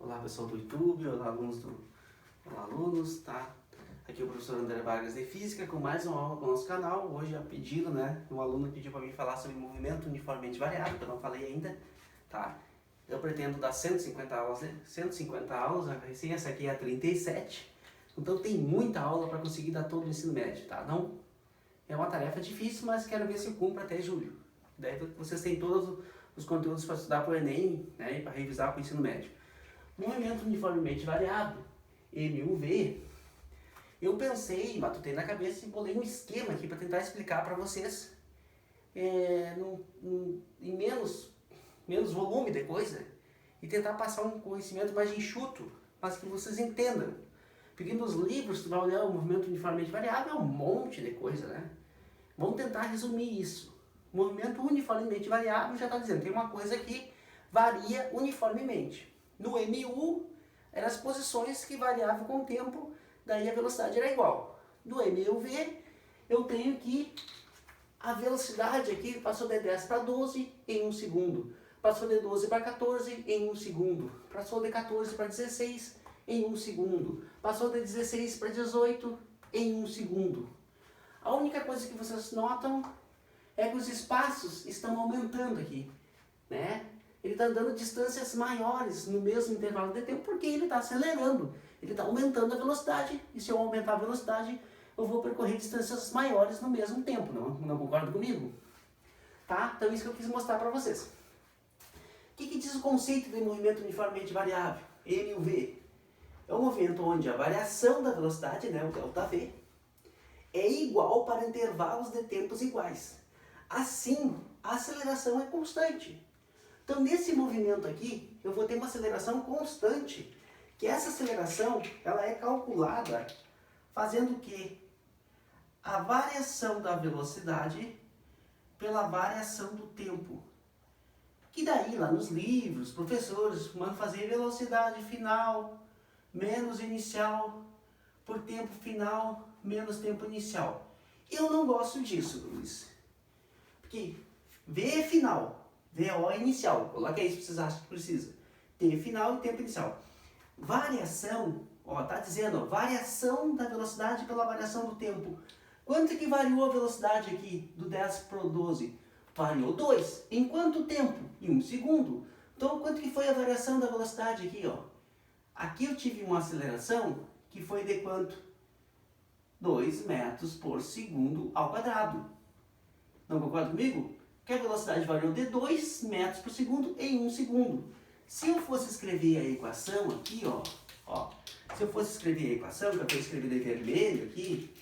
Olá pessoal do YouTube, olá alunos, tá? Aqui é o professor André Vargas de Física com mais uma aula para o nosso canal. Hoje a pedido, um aluno pediu para mim falar sobre movimento uniformemente variável, que eu não falei ainda, tá? Eu pretendo dar 150 aulas, recém essa aqui é a 37, então tem muita aula para conseguir dar todo o ensino médio, tá? Não é uma tarefa difícil, mas quero ver se eu cumpro até julho. Daí vocês têm todos os conteúdos para estudar para o Enem, né, e para revisar para o ensino médio. Movimento uniformemente variável, MUV, eu pensei, matutei na cabeça e bolei um esquema aqui para tentar explicar para vocês em menos volume de coisa e tentar passar um conhecimento mais enxuto, mas que vocês entendam. Porque nos livros, tu vai olhar o movimento uniformemente variável, é um monte de coisa, né? Vamos tentar resumir isso. Movimento uniformemente variável já está dizendo, tem uma coisa que varia uniformemente. No MU, eram as posições que variavam com o tempo, daí a velocidade era igual. No MUV, eu tenho que a velocidade aqui passou de 10 para 12 em 1 segundo. Passou de 12 para 14 em 1 segundo. Passou de 14 para 16 em 1 segundo. Passou de 16 para 18 em 1 segundo. A única coisa que vocês notam é que os espaços estão aumentando aqui, né? Ele está dando distâncias maiores no mesmo intervalo de tempo porque ele está acelerando, ele está aumentando a velocidade, e se eu aumentar a velocidade, eu vou percorrer distâncias maiores no mesmo tempo, não concorda comigo? Tá? Então isso que eu quis mostrar para vocês. O que diz o conceito de movimento uniformemente variável, MUV? É um movimento onde a variação da velocidade, né, o ΔV, é igual para intervalos de tempos iguais. Assim, a aceleração é constante. Então, nesse movimento aqui, eu vou ter uma aceleração constante, que essa aceleração ela é calculada fazendo o quê? A variação da velocidade pela variação do tempo. Que daí, lá nos livros, professores mandam fazer velocidade final menos inicial por tempo final menos tempo inicial. Eu não gosto disso, Luiz. Porque V é final. VO é inicial, coloca aí se vocês acham que precisa. T final e tempo inicial. Variação, tá dizendo, variação da velocidade pela variação do tempo. Quanto que variou a velocidade aqui, do 10 para o 12? Variou 2. Em quanto tempo? Em 1 segundo. Então, quanto que foi a variação da velocidade aqui, ó? Aqui eu tive uma aceleração que foi de quanto? 2 metros por segundo ao quadrado. Não concorda comigo? Que a velocidade variou de 2 metros por segundo em 1 segundo. Se eu fosse escrever a equação aqui, se eu fosse escrever a equação, que eu vou escrever de vermelho aqui,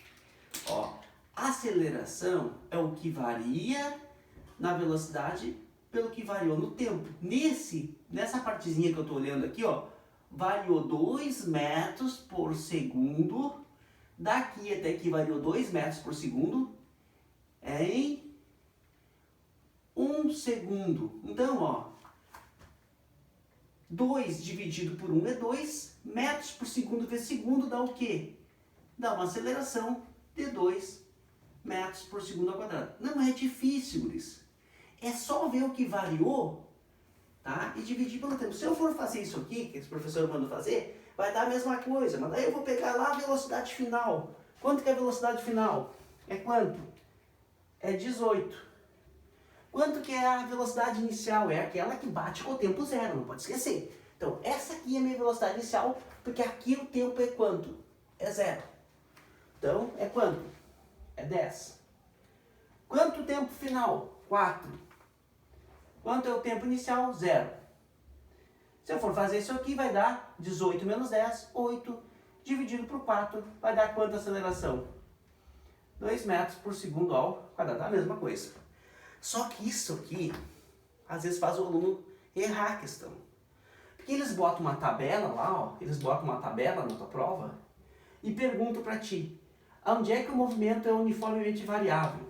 a aceleração é o que varia na velocidade pelo que variou no tempo. Nessa partezinha que eu estou olhando aqui, variou 2 metros por segundo, daqui até aqui variou 2 metros por segundo, em 1 segundo. Então, 2 dividido por 1 é 2, metros por segundo vezes segundo dá o quê? Dá uma aceleração de 2 metros por segundo ao quadrado. Não é difícil, Luiz. É só ver o que variou, tá? E dividir pelo tempo. Se eu for fazer isso aqui, que esse professor mandou fazer, vai dar a mesma coisa. Mas daí eu vou pegar lá a velocidade final. Quanto que é a velocidade final? É quanto? É 18. Quanto que é a velocidade inicial? É aquela que bate com o tempo zero, não pode esquecer. Então, essa aqui é a minha velocidade inicial, porque aqui o tempo é quanto? É 0. Então, é quanto? É 10. Quanto o tempo final? 4. Quanto é o tempo inicial? 0. Se eu for fazer isso aqui, vai dar 18 menos 10, 8, dividido por 4, vai dar quanta aceleração? 2 metros por segundo ao quadrado, a mesma coisa. Só que isso aqui, às vezes faz o aluno errar a questão. Porque eles botam uma tabela lá, eles botam uma tabela na tua prova e perguntam para ti, onde é que o movimento é uniformemente variável?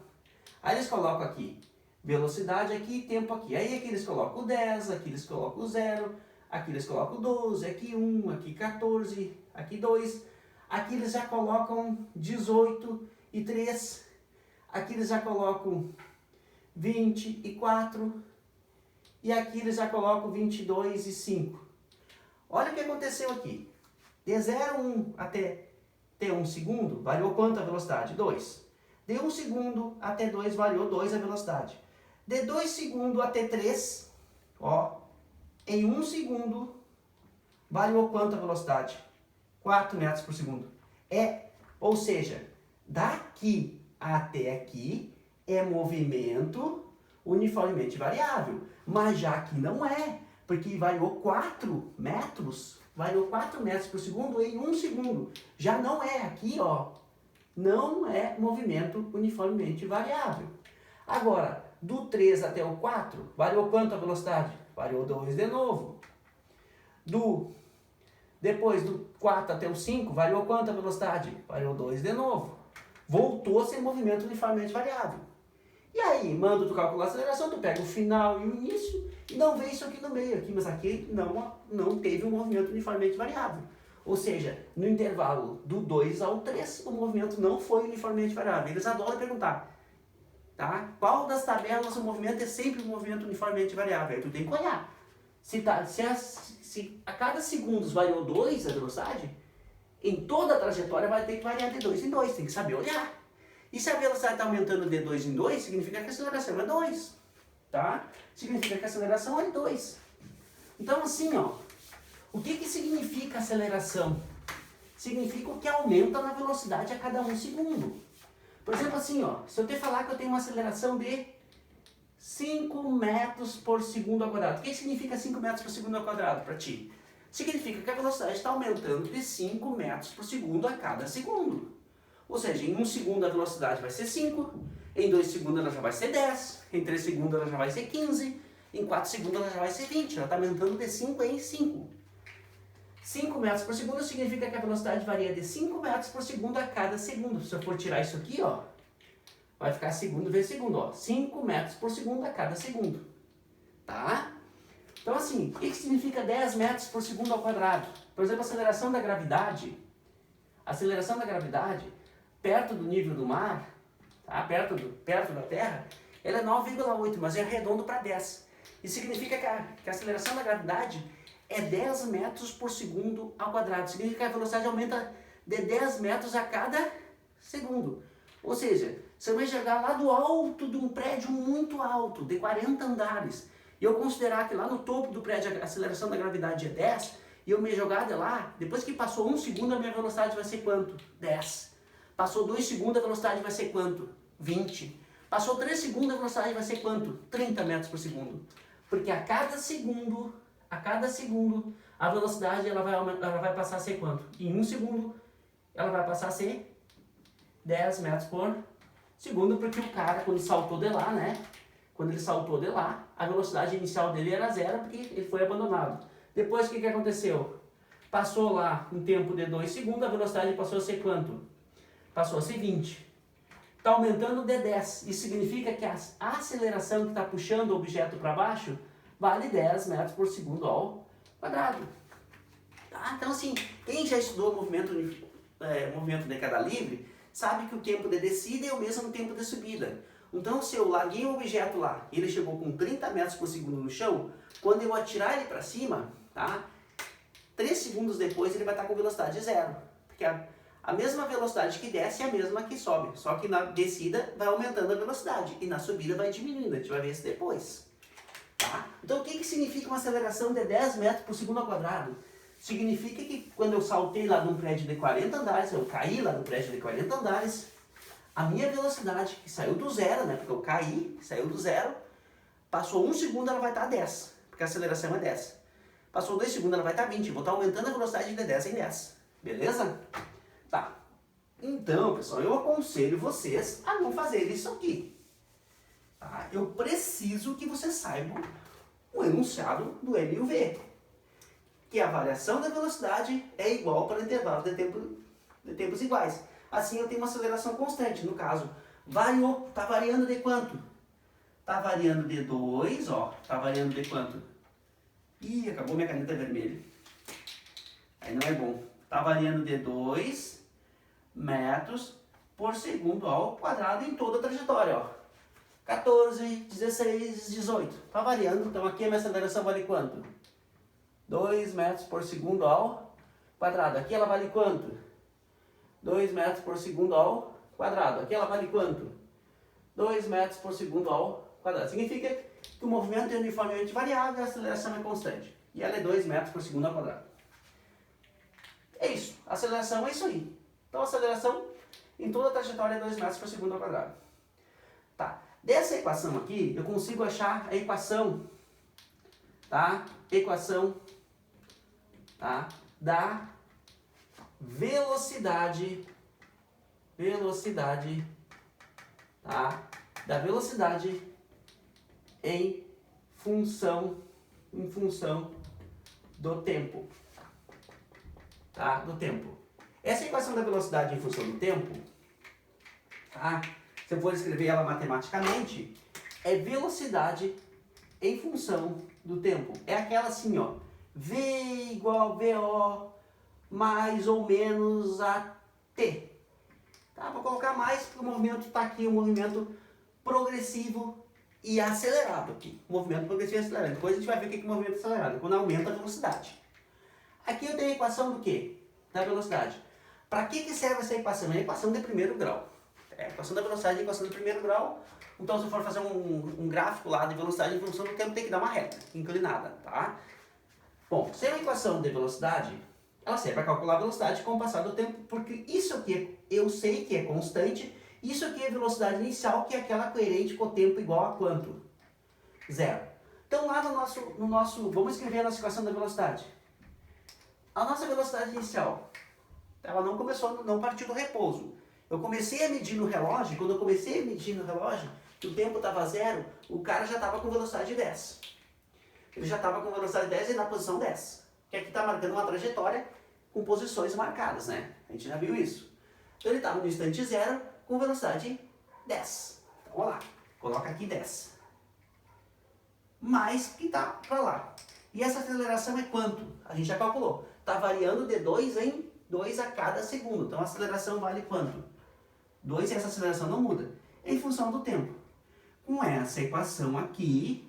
Aí eles colocam aqui, velocidade aqui e tempo aqui. Aí aqui eles colocam o 10, aqui eles colocam o 0, aqui eles colocam o 12, aqui 1, aqui 14, aqui 2. Aqui eles já colocam 18 e 3. Aqui eles já colocam 24, e aqui eles já colocam 22 e 5. Olha o que aconteceu aqui. De 0,1 até T1 segundo, variou quanto a velocidade? 2. De 1 segundo até 2, variou 2 a velocidade. De 2 segundos até 3, ó, em 1 segundo, variou quanto a velocidade? 4 metros por segundo. Ou seja, daqui até aqui é movimento uniformemente variável. Mas já aqui não é, porque variou 4 metros por segundo em 1 segundo. Já não é aqui, ó. Não é movimento uniformemente variável. Agora, do 3 até o 4, variou quanto a velocidade? Variou 2 de novo. Depois do 4 até o 5, variou quanto a velocidade? Variou 2 de novo. Voltou a ser movimento uniformemente variável. E aí, manda tu calcular a aceleração, tu pega o final e o início e não vê isso aqui no meio, aqui, mas aqui não teve um movimento uniformemente variável. Ou seja, no intervalo do 2 ao 3, o movimento não foi uniformemente variável. Eles adoram perguntar, tá? Qual das tabelas o movimento é sempre um movimento uniformemente variável? Aí tu tem que olhar. Se a cada segundo variou 2 a velocidade, em toda a trajetória vai ter que variar de 2 em 2, tem que saber olhar. E se a velocidade está aumentando de 2 em 2, significa que a aceleração é 2, tá? Significa que a aceleração é 2. Então assim, ó, o que significa aceleração? Significa o que aumenta na velocidade a cada 1 segundo. Por exemplo assim, ó, se eu te falar que eu tenho uma aceleração de 5 metros por segundo ao quadrado. O que significa 5 metros por segundo ao quadrado para ti? Significa que a velocidade está aumentando de 5 metros por segundo a cada segundo. Ou seja, em 1 segundo a velocidade vai ser 5, em 2 segundos ela já vai ser 10, em 3 segundos ela já vai ser 15, em 4 segundos ela já vai ser 20. Ela está aumentando de 5 em 5. 5 metros por segundo significa que a velocidade varia de 5 metros por segundo a cada segundo. Se eu for tirar isso aqui, ó, vai ficar segundo vezes segundo, ó. 5 metros por segundo a cada segundo. Tá? Então assim, o que significa 10 metros por segundo ao quadrado? Por exemplo, a aceleração da gravidade, perto do nível do mar, tá? perto da Terra, ela é 9,8, mas é redondo para 10. Isso significa que a aceleração da gravidade é 10 metros por segundo ao quadrado. Significa que a velocidade aumenta de 10 metros a cada segundo. Ou seja, você vai chegar lá do alto de um prédio muito alto, de 40 andares, e eu considerar que lá no topo do prédio a aceleração da gravidade é 10, e eu me jogar de lá, depois que passou 1 segundo, a minha velocidade vai ser quanto? 10. Passou 2 segundos, a velocidade vai ser quanto? 20. Passou 3 segundos, a velocidade vai ser quanto? 30 metros por segundo. Porque a cada segundo, a velocidade ela vai passar a ser quanto? Em 1 segundo, ela vai passar a ser 10 metros por segundo, porque o cara, quando saltou de lá, né? Quando ele saltou de lá, a velocidade inicial dele era 0, porque ele foi abandonado. Depois, o que aconteceu? Passou lá um tempo de 2 segundos, a velocidade passou a ser quanto? Passou a ser 20. Está aumentando de 10. Isso significa que a aceleração que está puxando o objeto para baixo vale 10 metros por segundo ao quadrado. Tá? Então, assim, quem já estudou movimento de queda livre, sabe que o tempo de descida é o mesmo tempo de subida. Então, se eu larguei o objeto lá e ele chegou com 30 metros por segundo no chão, quando eu atirar ele para cima, tá? 3 segundos depois ele vai estar com velocidade 0. Porque a mesma velocidade que desce é a mesma que sobe. Só que na descida vai aumentando a velocidade e na subida vai diminuindo. A gente vai ver isso depois. Tá? Então, o que significa uma aceleração de 10 metros por segundo ao quadrado? Significa que quando eu saltei lá de um prédio de 40 andares, eu caí lá do prédio de 40 andares, a minha velocidade, que saiu do zero, né? Porque eu caí, saiu do zero, passou 1 segundo, ela vai estar 10, porque a aceleração é 10. Passou 2 segundos, ela vai estar 20. Vou estar aumentando a velocidade de 10 em 10. Beleza? Tá. Então, pessoal, eu aconselho vocês a não fazer isso aqui. Tá? Eu preciso que vocês saibam o enunciado do L e o V. Que a variação da velocidade é igual para intervalos de tempos iguais. Assim eu tenho uma aceleração constante. No caso, variou, está variando de quanto? Está variando de 2, ó. Está variando de quanto? Ih, acabou minha caneta vermelha. Aí não é bom. Está variando de 2 metros por segundo ao quadrado em toda a trajetória, ó. 14, 16, 18. Está variando, então aqui a minha aceleração vale quanto? 2 metros por segundo ao quadrado. Aqui ela vale quanto? 2 metros por segundo ao quadrado. Aqui ela vale quanto? 2 metros por segundo ao quadrado. Significa que o movimento é uniformemente variável e a aceleração é constante. E ela é 2 metros por segundo ao quadrado. É isso. A aceleração é isso aí. Então a aceleração em toda a trajetória é 2 metros por segundo ao quadrado. Tá. Dessa equação aqui, eu consigo achar a equação, tá? Equação, tá? Da velocidade, tá? Da velocidade em função do tempo, tá? Do tempo. Essa equação da velocidade em função do tempo, tá? Se eu for escrever ela matematicamente, é velocidade em função do tempo. É aquela assim, ó, V igual VO mais ou menos a T. Tá? Vou colocar mais porque o movimento está aqui, um movimento progressivo e acelerado aqui. Movimento progressivo e acelerado. Depois a gente vai ver o que é movimento acelerado, quando aumenta a velocidade. Aqui eu tenho a equação do quê? Da velocidade. Para que serve essa equação? É a equação de primeiro grau. É a equação da velocidade e a equação do primeiro grau. Então, se eu for fazer um gráfico lá de velocidade em função do tempo, tem que dar uma reta inclinada, tá? Bom, se é uma equação de velocidade, ela serve para calcular a velocidade com o passar do tempo, porque isso aqui eu sei que é constante, isso aqui é velocidade inicial, que é aquela coerente com o tempo igual a quanto? Zero. Então, lá no nosso vamos escrever a nossa equação da velocidade. A nossa velocidade inicial, ela não começou, não partiu do repouso. Eu comecei a medir no relógio, quando eu comecei a medir no relógio, que o tempo estava zero, o cara já estava com velocidade 10. Ele já estava com velocidade 10 e na posição 10. Que aqui está marcando uma trajetória com posições marcadas, né? A gente já viu isso. Então ele estava no instante zero com velocidade 10. Então, vamos lá. Coloca aqui 10. Mais que está para lá. E essa aceleração é quanto? A gente já calculou. Está variando de 2 em 2 a cada segundo. Então a aceleração vale quanto? 2 e essa aceleração não muda. Em função do tempo. Com essa equação aqui,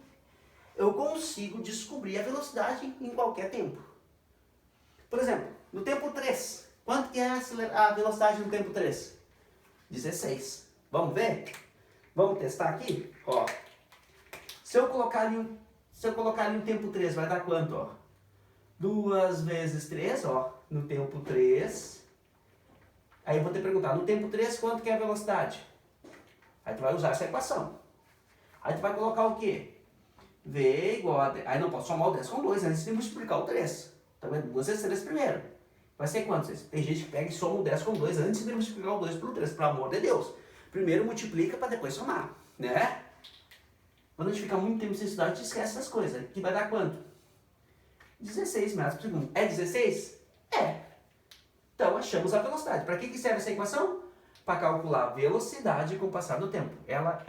eu consigo descobrir a velocidade em qualquer tempo. Por exemplo, no tempo 3, quanto que é a velocidade no tempo 3? 16. Vamos ver? Vamos testar aqui? Ó. Se eu colocar ali o tempo 3, vai dar quanto? Ó? 2 vezes 3, ó, no tempo 3. Aí eu vou te perguntar, no tempo 3, quanto que é a velocidade? Aí tu vai usar essa equação. Aí tu vai colocar o quê? V igual a... Aí não posso somar o 10 com 2, antes de multiplicar o 3. Então é 2 vezes 3 primeiro. Vai ser quanto? Tem gente que pega e soma o 10 com 2 antes de multiplicar o 2 pelo 3. Pelo amor de Deus. Primeiro multiplica para depois somar, né? Quando a gente fica muito tempo sem estudar, a gente esquece essas coisas. Que vai dar quanto? 16 metros por segundo. É 16? É. Então achamos a velocidade. Para que serve essa equação? Para calcular a velocidade com o passar do tempo. Ela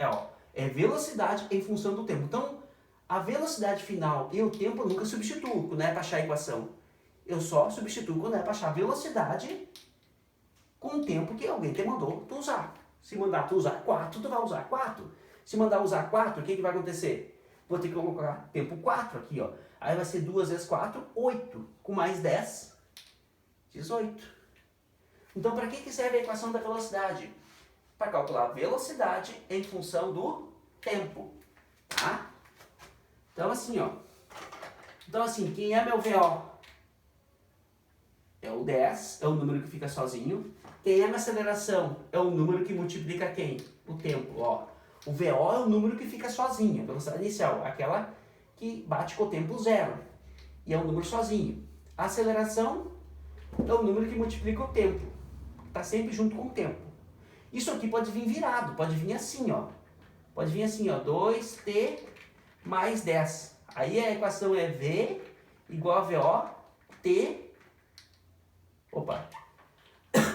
é velocidade em função do tempo. Então, a velocidade final e o tempo eu nunca substituo quando é para achar a equação. Eu só substituo quando é para achar a velocidade com o tempo que alguém te mandou tu usar. Se mandar tu usar 4, tu vai usar 4. Se mandar usar 4, o que vai acontecer? Vou ter que colocar tempo 4 aqui, ó. Aí vai ser 2 vezes 4, 8. Com mais 10, 18. Então, para que serve a equação da velocidade? Para calcular a velocidade em função do tempo, tá? Então, assim, ó. Então, assim, quem é meu VO? É o 10, é o número que fica sozinho. Quem é minha aceleração? É o número que multiplica quem? O tempo, ó. O VO é o número que fica sozinho, a velocidade inicial, aquela que bate com o tempo zero. E é um número sozinho. A aceleração é o número que multiplica o tempo. Está sempre junto com o tempo. Isso aqui pode vir virado, pode vir assim, ó. Pode vir assim, ó, 2t mais 10. Aí a equação é V igual a VO, T,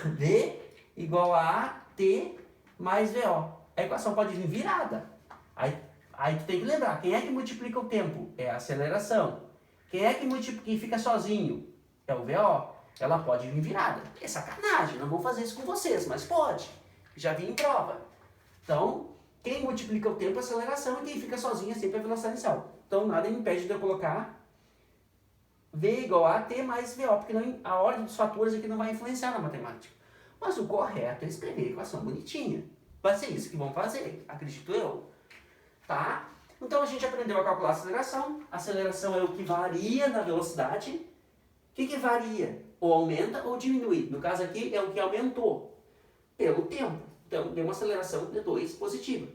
V igual a T mais VO. A equação pode vir virada. Aí tu tem que lembrar, quem é que multiplica o tempo? É a aceleração. Quem é que fica sozinho? É o VO. Ela pode vir virada. É sacanagem, não vou fazer isso com vocês, mas pode. Já vi em prova. Então, quem multiplica o tempo é a aceleração e quem fica sozinho é sempre a velocidade inicial. Então, nada me impede de eu colocar V igual a AT mais VO, porque não, a ordem dos fatores aqui não vai influenciar na matemática. Mas o correto é escrever a equação bonitinha. Vai ser isso que vão fazer, acredito eu. Tá? Então a gente aprendeu a calcular a aceleração. A aceleração é o que varia na velocidade. O que varia? Ou aumenta ou diminui. No caso aqui é o que aumentou pelo tempo. Então deu uma aceleração V2 positiva.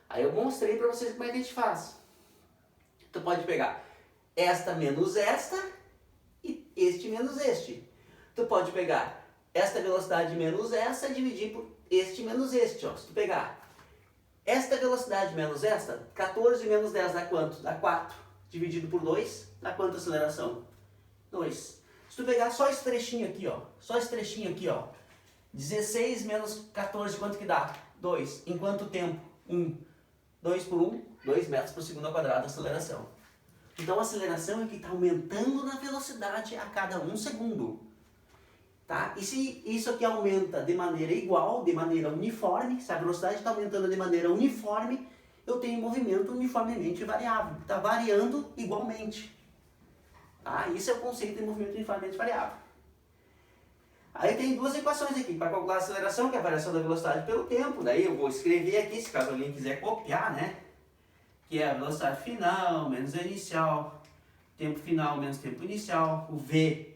Aí eu mostrei para vocês como é que a gente faz. Tu pode pegar esta menos esta e este menos este. Tu pode pegar esta velocidade menos essa e dividir por este menos este. Ó. Se tu pegar esta velocidade menos esta, 14 menos 10 dá quanto? Dá 4. Dividido por 2, dá quanto aceleração? 2. Se tu pegar só esse trechinho aqui, ó. Só esse trechinho aqui, ó. 16 menos 14, quanto que dá? 2. Em quanto tempo? 1. 2 por 1, 2 metros por segundo ao quadrado, aceleração. Então a aceleração é que está aumentando na velocidade a cada 1 segundo. Tá? E se isso aqui aumenta de maneira igual, de maneira uniforme, se a velocidade está aumentando de maneira uniforme, eu tenho movimento uniformemente variável. Está variando igualmente. Tá? Isso é o conceito de movimento uniformemente variável. Aí tem duas equações aqui, para calcular a aceleração, que é a variação da velocidade pelo tempo. Daí eu vou escrever aqui, se caso alguém quiser copiar, né? Que é a velocidade final menos a inicial, tempo final menos tempo inicial, o V.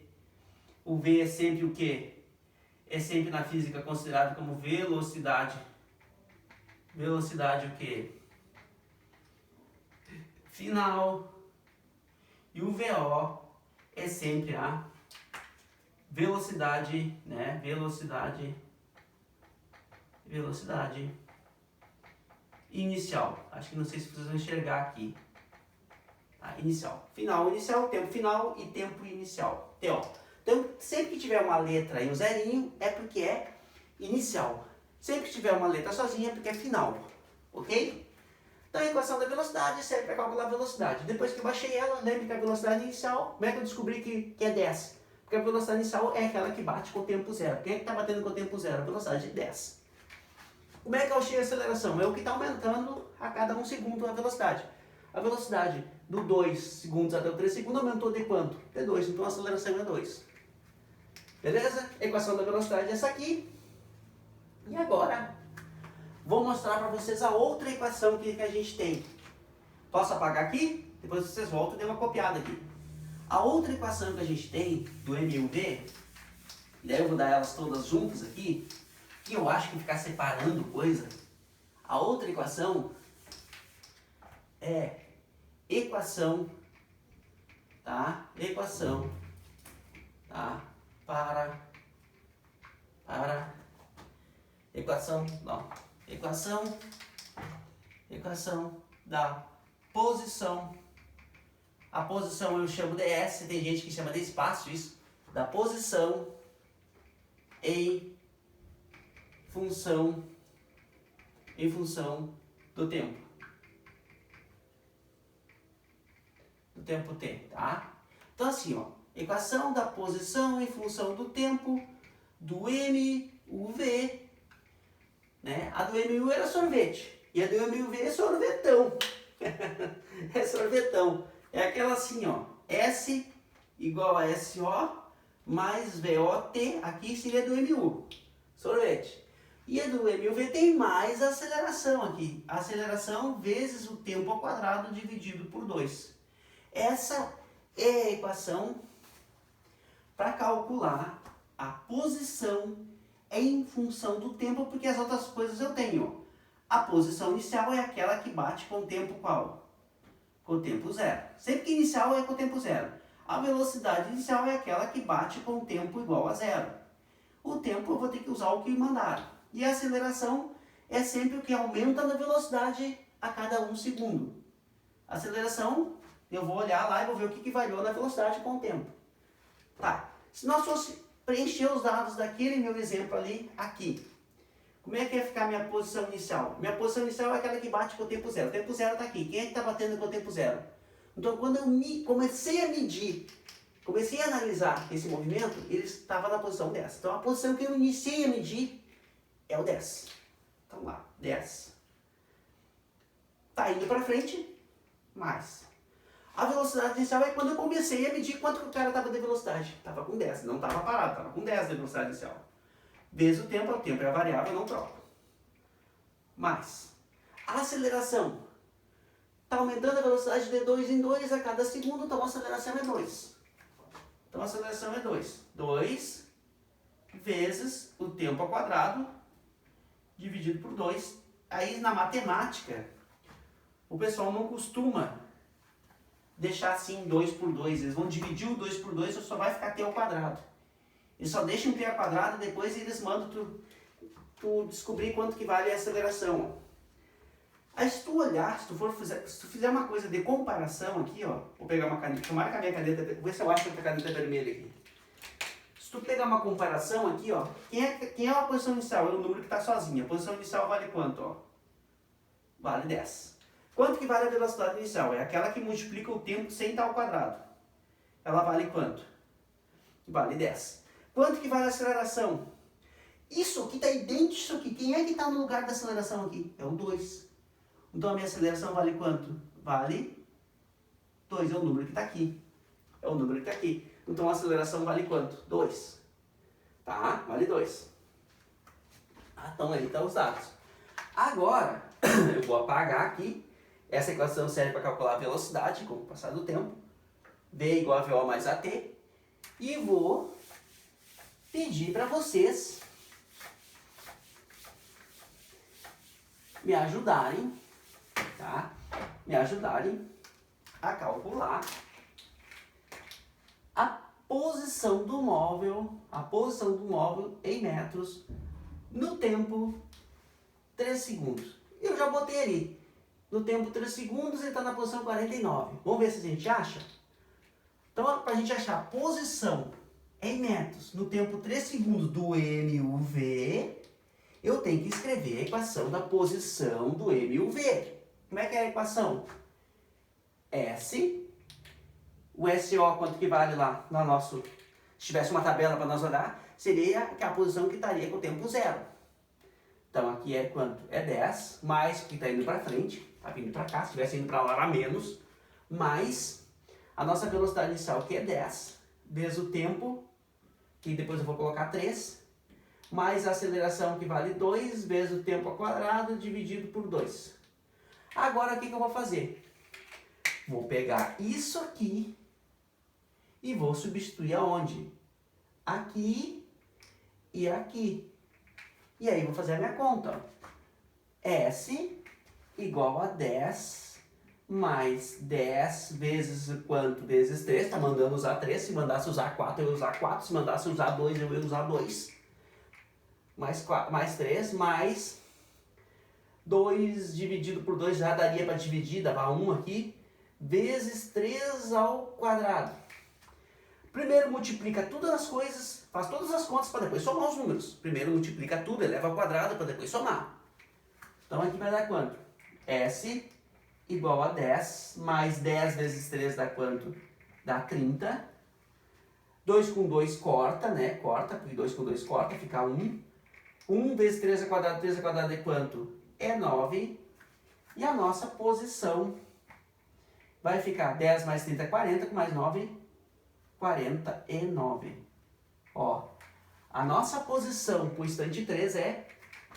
O V é sempre o quê? É sempre na física considerado como velocidade. Velocidade o quê? Final. E o VO é sempre a velocidade, né? Velocidade inicial. Acho que não sei se vocês vão enxergar aqui. Tá? Inicial. Final, inicial, tempo final e tempo inicial. TO. Então, sempre que tiver uma letra e um zerinho, é porque é inicial. Sempre que tiver uma letra sozinha, é porque é final. Ok? Então, a equação da velocidade serve para calcular a velocidade. Depois que eu baixei ela, lembre que a velocidade inicial, como é que eu descobri que é 10? Porque a velocidade inicial é aquela que bate com o tempo zero. Quem é que está batendo com o tempo zero? A velocidade de 10. Como é que eu achei a aceleração? É o que está aumentando a cada 1 segundo a velocidade. A velocidade do 2 segundos até o 3 segundos aumentou de quanto? De 2, então a aceleração é 2. Beleza? A equação da velocidade é essa aqui. E agora, vou mostrar para vocês a outra equação que a gente tem. Posso apagar aqui? Depois vocês voltam e dêem uma copiada aqui. A outra equação que a gente tem, do M e o V, e daí eu vou dar elas todas juntas aqui, que eu acho que ficar separando coisa. A outra equação é equação, tá? Equação, tá? Equação da posição. A posição eu chamo de S, tem gente que chama de espaço, isso. Da posição em função do tempo. Do tempo T, tá? Então assim, ó. Equação da posição em função do tempo do M, U, V, né? A do M, U era sorvete. E a do M, U, V é sorvetão. É sorvetão. É aquela assim, ó. S igual a SO mais VOT. Aqui seria do MU. Sorvete. E a do MUV tem mais a aceleração aqui. A aceleração vezes o tempo ao quadrado dividido por 2. Essa é a equação para calcular a posição em função do tempo, porque as outras coisas eu tenho. A posição inicial é aquela que bate com o tempo qual? Com o tempo zero. Sempre que inicial é com o tempo zero. A velocidade inicial é aquela que bate com o tempo igual a zero. O tempo eu vou ter que usar o que mandaram. E a aceleração é sempre o que aumenta na velocidade a cada 1 segundo. A aceleração, eu vou olhar lá e vou ver o que variou na velocidade com o tempo. Tá. Se nós fosse preencher os dados daquele meu exemplo ali, aqui. Como é que ia ficar a minha posição inicial? Minha posição inicial é aquela que bate com o tempo zero. O tempo zero está aqui. Quem é que está batendo com o tempo zero? Então, quando eu comecei a medir, comecei a analisar esse movimento, ele estava na posição 10. Então, a posição que eu iniciei a medir é o 10. Então, lá, 10. Está indo para frente, mais. A velocidade inicial é quando eu comecei a medir quanto que o cara estava de velocidade. Estava com 10, não estava parado, estava com 10 de velocidade inicial. Vezes o tempo é a variável, eu não troco. Mas, a aceleração. Está aumentando a velocidade de 2 em 2 a cada segundo, então a aceleração é 2. Então a aceleração é 2. 2 vezes o tempo ao quadrado, dividido por 2. Aí na matemática, o pessoal não costuma deixar assim 2 por 2. Eles vão dividir o 2 por 2 e só vai ficar t ao quadrado. Eles só deixam t ao quadrado e depois eles mandam tu descobrir quanto que vale a aceleração. Aí se tu olhar, se tu fizer uma coisa de comparação aqui, ó, vou pegar uma caneta, tomara que a minha caneta, vou ver se eu acho outra caneta vermelha aqui. Se tu pegar uma comparação aqui, ó, quem é a posição inicial? É o número que está sozinho. A posição inicial vale quanto, ó? Vale 10. Quanto que vale a velocidade inicial? É aquela que multiplica o tempo sem estar ao quadrado. Ela vale quanto? Vale 10. Quanto que vale a aceleração? Isso aqui está idêntico a isso aqui. Quem é que está no lugar da aceleração aqui? É o 2. Então a minha aceleração vale quanto? Vale 2, é o número que está aqui. É o número que está aqui. Então a aceleração vale quanto? 2. Tá? Vale 2. Então aí estão os dados. Agora, eu vou apagar aqui. Essa equação serve para calcular a velocidade com o passar do tempo. V igual a VO mais AT. E vou pedir para vocês me ajudarem, tá? Me ajudarem a calcular a posição do móvel em metros no tempo 3 segundos. Eu já botei ali. No tempo 3 segundos ele está na posição 49. Vamos ver se a gente acha? Então, para a gente achar a posição em metros no tempo 3 segundos do MUV, eu tenho que escrever a equação da posição do MUV. Como é que é a equação? S, o SO, quanto que vale lá no nosso... Se tivesse uma tabela para nós olhar, seria a posição que estaria com o tempo zero. Então aqui é quanto? É 10, mais que está indo para frente, está vindo para cá, se estivesse indo para lá era menos, mais a nossa velocidade inicial que é 10, vezes o tempo, que depois eu vou colocar 3, mais a aceleração que vale 2, vezes o tempo ao quadrado, dividido por 2. Agora o que eu vou fazer? Vou pegar isso aqui e vou substituir aonde? Aqui e aqui. E aí vou fazer a minha conta. S igual a 10 mais 10 vezes quanto? Vezes 3. Tá mandando usar 3. Se mandasse usar 4, eu ia usar 4. Se mandasse usar 2, eu ia usar 2. Mais 4, mais 3, mais 2 dividido por 2 já daria para dividir, dava 1 aqui. Vezes 3 ao quadrado. Primeiro multiplica todas as coisas, faz todas as contas para depois somar os números. Primeiro multiplica tudo, eleva ao quadrado para depois somar. Então aqui vai dar quanto? S igual a 10, mais 10 vezes 3 dá quanto? Dá 30. 2 com 2 corta, né? Corta, porque 2 com 2 corta, fica 1. 1 vezes 3 ao quadrado é quanto? É 9. E a nossa posição vai ficar 10 mais 30 é 40, com mais 9, 49. Ó, a nossa posição para o instante 3 é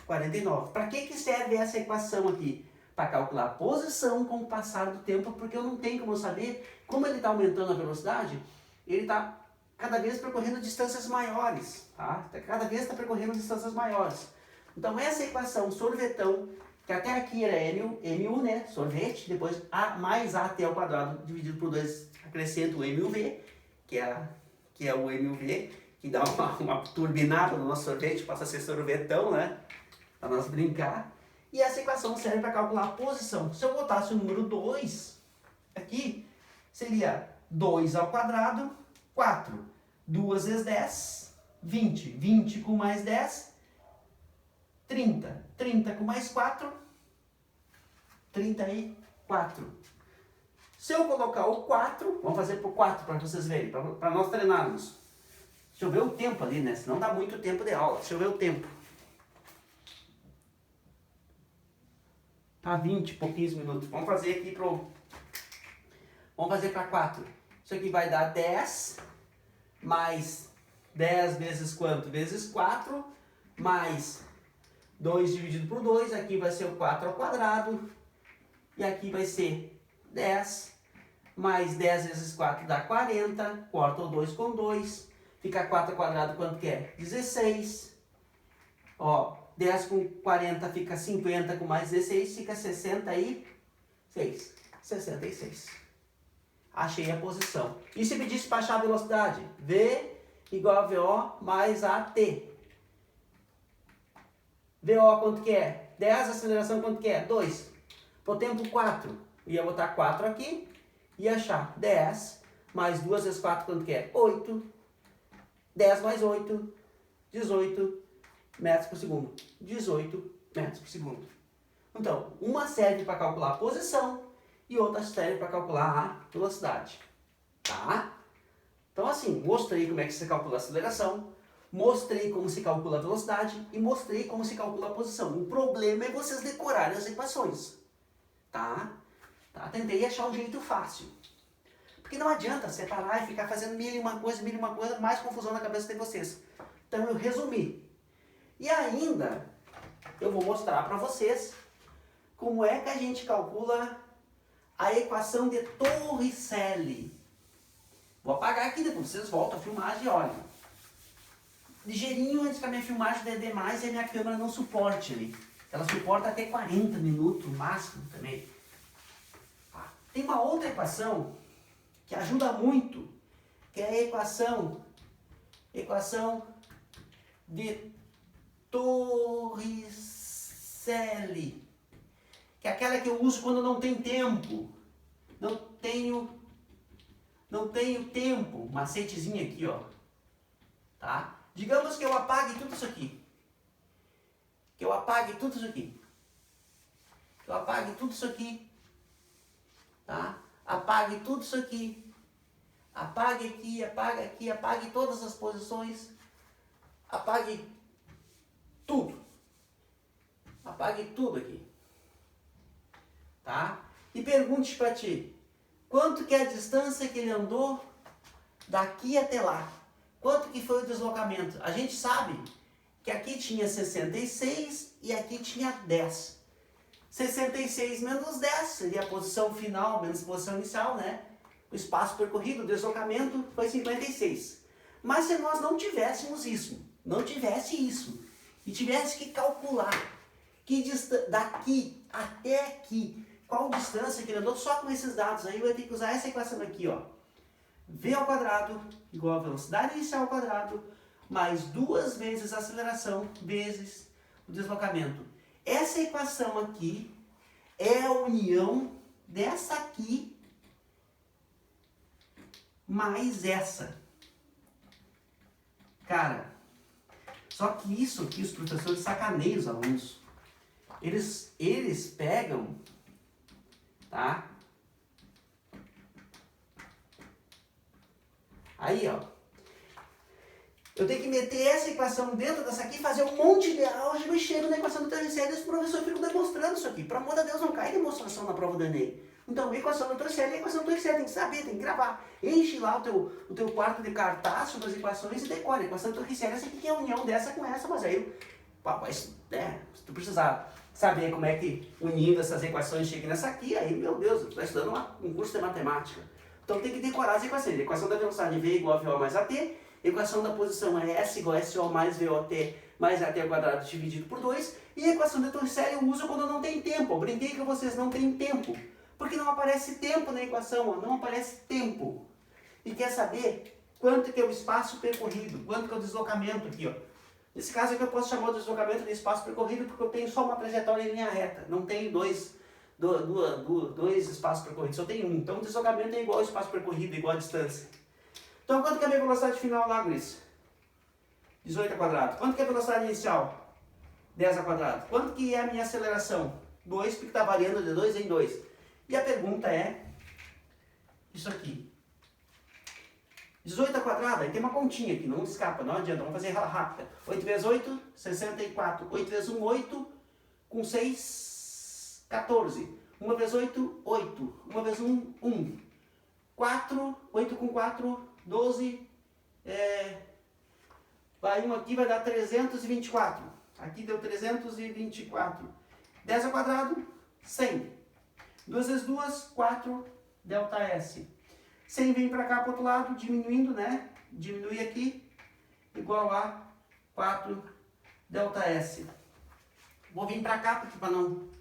49. Para que serve essa equação aqui? Para calcular a posição com o passar do tempo, porque eu não tenho como saber como ele está aumentando a velocidade. Ele está cada vez percorrendo distâncias maiores, tá? Cada vez está percorrendo distâncias maiores. Então essa equação sorvetão, que até aqui era MU, né? Sorvete, depois A mais AT ao quadrado dividido por 2, acrescento o MUV, que é o MUV, que dá uma turbinada no nosso sorvete, passa a ser sorvetão, né? Para nós brincar. E essa equação serve para calcular a posição. Se eu botasse o número 2 aqui, seria 2 ao quadrado, 4. 2 vezes 10, 20. 20 com mais 10, 30. 30 com mais 4, 34. Se eu colocar o 4, vamos fazer por 4 para vocês verem, para nós treinarmos. Deixa eu ver o tempo ali, né? Senão dá muito tempo de aula. Deixa eu ver o tempo. Tá 20 e pouquinhos minutos. Vamos fazer aqui Vamos fazer para 4. Isso aqui vai dar 10 mais 10 vezes quanto? Vezes 4 mais 2 dividido por 2. Aqui vai ser o 4 ao quadrado. E aqui vai ser 10 mais 10 vezes 4 dá 40. Corta o 2 com 2. Fica 4 ao quadrado quanto que é? 16. Ó, 10 com 40 fica 50, com mais 16 fica 66. 66. Achei a posição. E se pedisse para achar a velocidade? V igual a VO mais AT. VO quanto que é? 10, aceleração quanto que é? 2. Por tempo 4. Ia botar 4 aqui e achar 10 mais 2 vezes 4 quanto que é? 8. 10 mais 8, 18 metros por segundo. 18 metros por segundo. Então, uma serve para calcular a posição e outra serve para calcular a velocidade. Tá? Então, assim, mostrei como é que se calcula a aceleração, mostrei como se calcula a velocidade e mostrei como se calcula a posição. O problema é vocês decorarem as equações. Tá? Tentei achar um jeito fácil. Porque não adianta separar e ficar fazendo mil e uma coisa, mais confusão na cabeça de vocês. Então eu resumi. E ainda eu vou mostrar para vocês como é que a gente calcula a equação de Torricelli. Vou apagar aqui, depois vocês voltam a filmagem e olham. Ligeirinho antes que a minha filmagem dê demais e a minha câmera não suporte ali. Ela suporta até 40 minutos no máximo também. Tem uma outra equação que ajuda muito, que é a equação de Torricelli, que é aquela que eu uso quando não tem tempo. Não tenho tempo. Macetezinho aqui, ó. Tá? Digamos que eu apague tudo isso aqui. Eu apague tudo isso aqui. Tá? Apague tudo isso aqui. Apague aqui, apague todas as posições. Apague tudo. Apague tudo aqui. Tá? E pergunte para ti, quanto que é a distância que ele andou daqui até lá? Quanto que foi o deslocamento? A gente sabe que aqui tinha 66 e aqui tinha 10. 66 menos 10 seria a posição final menos a posição inicial, né? O espaço percorrido, o deslocamento foi 56. Mas se nós não tivéssemos isso, e tivesse que calcular daqui até aqui, qual distância que ele andou, só com esses dados aí, eu ia ter que usar essa equação aqui, ó. V ao quadrado igual a velocidade inicial ao quadrado, mais 2 vezes a aceleração, vezes o deslocamento. Essa equação aqui é a união dessa aqui mais essa. Cara, só que isso aqui os professores sacaneiam os alunos. Eles pegam, tá? Aí, ó. Eu tenho que meter essa equação dentro dessa aqui, fazer um monte de álgebra e chego na equação do Torricelli e os professores ficam demonstrando isso aqui. Por amor de Deus, não cai demonstração na prova do Enem. Então, a equação do Torricelli é a equação do Torricelli, tem que saber, tem que gravar. Enche lá o teu quarto de cartaz sobre as equações e decora. A equação do Torricelli, essa aqui que é a união dessa com essa, mas aí, se tu precisar saber como é que unindo essas equações chega nessa aqui, aí, meu Deus, tu está estudando um curso de matemática. Então tem que decorar as equações. A equação da velocidade V igual a VO mais AT. A equação da posição é S igual a SO mais VOT mais AT ao quadrado dividido por 2. E a equação de Torricelli eu uso quando não tem tempo. Eu brinquei com vocês, não tem tempo. Porque não aparece tempo na equação, ó, não aparece tempo. E quer saber quanto que é o espaço percorrido, quanto que é o deslocamento aqui, ó. Nesse caso aqui eu posso chamar o deslocamento de espaço percorrido porque eu tenho só uma trajetória em linha reta. Não tenho dois espaços percorridos, só tem um. Então o deslocamento é igual ao espaço percorrido, igual a distância. Então quanto que é a minha velocidade final lá, Luiz? 18 ao quadrado. Quanto que é a velocidade inicial? 10 ao quadrado. Quanto que é a minha aceleração? 2, porque está variando de 2 em 2. E a pergunta é isso aqui. 18 ao quadrado, aí tem uma continha aqui, não escapa, não adianta, vamos fazer ela rápida. 8 vezes 8, 64. 8 vezes 1, 8. Com 6, 14. 1 vezes 8, 8. 1 vezes 1, 1. 4, 8 com 4, 12, vai um aqui, vai dar 324. Aqui deu 324. 10 ao quadrado, 100. 2 vezes 2, 4, ΔS. 100 vem para cá para o outro lado, diminuindo, né? Diminui aqui, igual a 4 ΔS. Vou vir para cá, porque para não...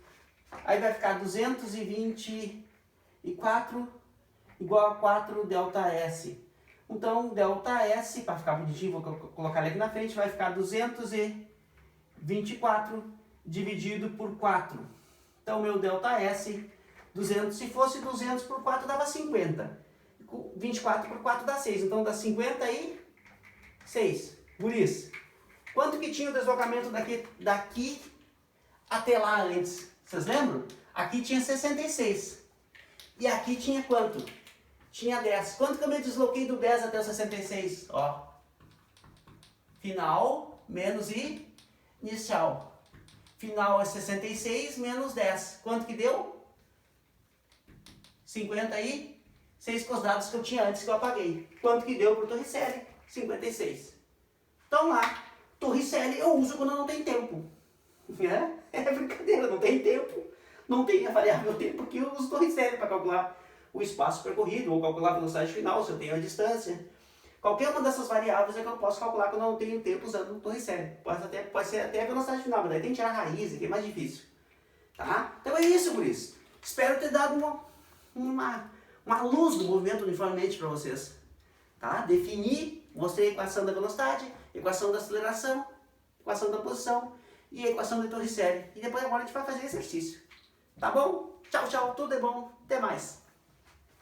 Aí vai ficar 224 igual a 4 ΔS. Então, ΔS, para ficar bonitinho, vou colocar ele aqui na frente, vai ficar 224 dividido por 4. Então, meu ΔS, 200, se fosse 200 por 4, dava 50. 24 por 4 dá 6. Então, dá 56. Por isso. Quanto que tinha o deslocamento daqui até lá antes? Vocês lembram? Aqui tinha 66. E aqui tinha quanto? Tinha 10. Quanto que eu me desloquei do 10 até o 66? Ó. Final menos inicial. Final é 66 menos 10. Quanto que deu? 56 com os dados que eu tinha antes que eu apaguei. Quanto que deu para o Torricelli? 56. Então lá, Torricelli eu uso quando não tem tempo. É brincadeira, não tem tempo. Não tem a variável tempo que eu uso Torricelli para calcular o espaço percorrido ou calcular a velocidade final, se eu tenho a distância. Qualquer uma dessas variáveis é que eu posso calcular quando eu não tenho tempo usando o Torricelli. Pode ser até a velocidade final, mas daí tem que tirar a raiz, que é mais difícil. Tá? Então é isso, por isso. Espero ter dado uma luz do movimento uniformemente para vocês. Tá? Defini, mostrei a equação da velocidade, equação da aceleração, equação da posição e a equação do Torricelli. E depois agora a gente vai fazer exercício. Tá bom? Tchau, tchau, tudo é bom, até mais.